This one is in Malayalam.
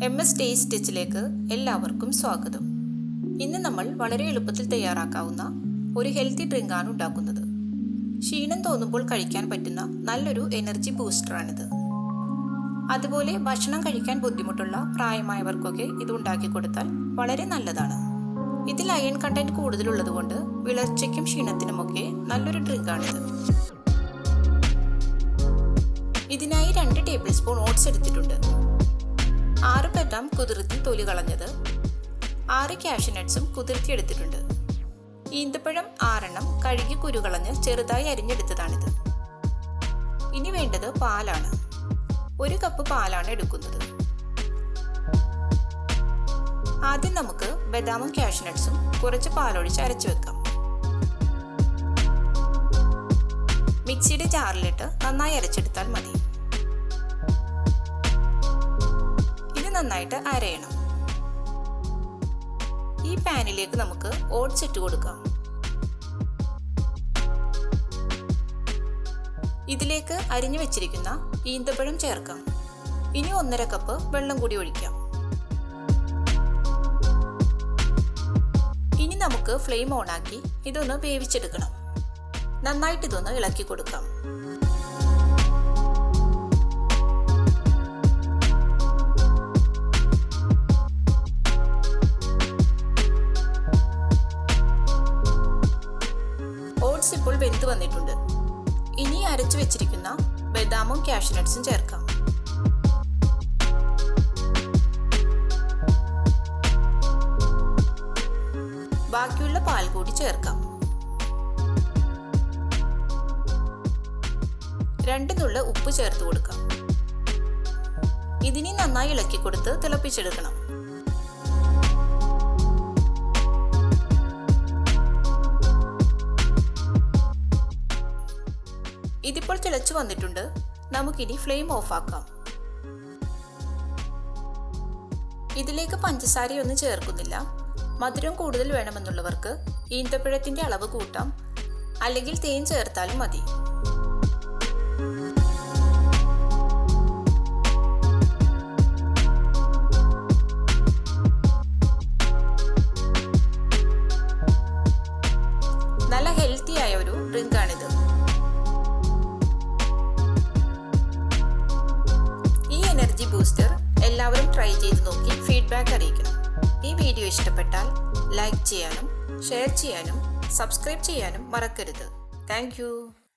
MSTasteTouchലേക്ക് എല്ലാവർക്കും സ്വാഗതം. ഇന്ന് നമ്മൾ വളരെ എളുപ്പത്തിൽ തയ്യാറാക്കാവുന്ന ഒരു ഹെൽത്തി ഡ്രിങ്കാണ് ഉണ്ടാക്കുന്നത്. ക്ഷീണം തോന്നുമ്പോൾ കഴിക്കാൻ പറ്റുന്ന നല്ലൊരു എനർജി ബൂസ്റ്ററാണിത്. അതുപോലെ ഭക്ഷണം കഴിക്കാൻ ബുദ്ധിമുട്ടുള്ള പ്രായമായവർക്കൊക്കെ ഇത് ഉണ്ടാക്കി കൊടുത്താൽ വളരെ നല്ലതാണ്. ഇതിൽ അയൺ കണ്ടന്റ് കൂടുതലുള്ളതുകൊണ്ട് വിളർച്ചയ്ക്കും ക്ഷീണത്തിനുമൊക്കെ നല്ലൊരു ഡ്രിങ്കാണിത്. ഇതിനായി 2 ടേബിൾ സ്പൂൺ ഓട്സ് എടുത്തിട്ടുണ്ട്. 6 ബദാം കുതിർത്തി തൊലി കളഞ്ഞത്, 6 കാഷ്യൂ നട്ട്സും കുതിർത്തി എടുത്തിട്ടുണ്ട്. ഈന്തപ്പഴം 6 കഴുകി കുരുകളഞ്ഞ് ചെറുതായി അരിഞ്ഞെടുത്തതാണിത്. ഇനി വേണ്ടത് പാലാണ്. 1 കപ്പ് പാലാണ് എടുക്കുന്നത്. ആദ്യം നമുക്ക് ബദാമും കാഷ്യൂ നട്ട്സും കുറച്ച് പാലൊഴിച്ച് അരച്ചു വെക്കാം. മിക്സിയുടെ ജാറിലിട്ട് നന്നായി അരച്ചെടുത്താൽ മതി. ഇത് നന്നായിട്ട് അരയണം. ഈ പാനിലേക്ക് നമുക്ക് ഓട്സ് ഇട്ട് കൊടുക്കാം. ഇതിലേക്ക് അരിഞ്ഞു വെച്ചിരിക്കുന്ന ഈന്തപ്പഴം ചേർക്കാം. ഇനി 1.5 കപ്പ് വെള്ളം കൂടി ഒഴിക്കാം. ഇനി നമുക്ക് ഫ്ലെയിം ഓണാക്കി ഇതൊന്ന് വേവിച്ചെടുക്കണം. നന്നായിട്ട് ഇതൊന്ന് ഇളക്കി കൊടുക്കാം. ഓട്സ് ഇപ്പോൾ വെന്ത് വന്നിട്ടുണ്ട്. ഇനി അരച്ചു വെച്ചിരിക്കുന്ന ബദാമും കാഷ്യൂ നട്ട്സും ചേർക്കാം. ബാക്കിയുള്ള പാൽ കൂടി ചേർക്കാം. 2 നുള്ള ഉപ്പ് ചേർത്ത് കൊടുക്കാം. ഇതിനി നന്നായി ഇളക്കി കൊടുത്ത് തിളപ്പിച്ചെടുക്കണം. ഇതിപ്പോൾ തിളച്ചു വന്നിട്ടുണ്ട്. നമുക്കിനി ഫ്ലെയിം ഓഫ് ആക്കാം. ഇതിലേക്ക് പഞ്ചസാരയൊന്നും ചേർക്കുന്നില്ല. മധുരം കൂടുതൽ വേണമെന്നുള്ളവർക്ക് ഈന്തപ്പഴത്തിന്റെ അളവ് കൂട്ടാം, അല്ലെങ്കിൽ തേൻ ചേർത്താലും മതി. നല്ല ഹെൽത്തി ആയ ഒരു ഡ്രിങ്കാണിത്. ഈ എനർജി ബൂസ്റ്റർ എല്ലാവരും ട്രൈ ചെയ്ത് നോക്കി ഫീഡ്ബാക്ക് അറിയിക്കണം. ഈ വീഡിയോ ഇഷ്ടപ്പെട്ടാൽ ലൈക്ക് ചെയ്യാനും ഷെയർ ചെയ്യാനും സബ്സ്ക്രൈബ് ചെയ്യാനും മറക്കരുത്. Thank you.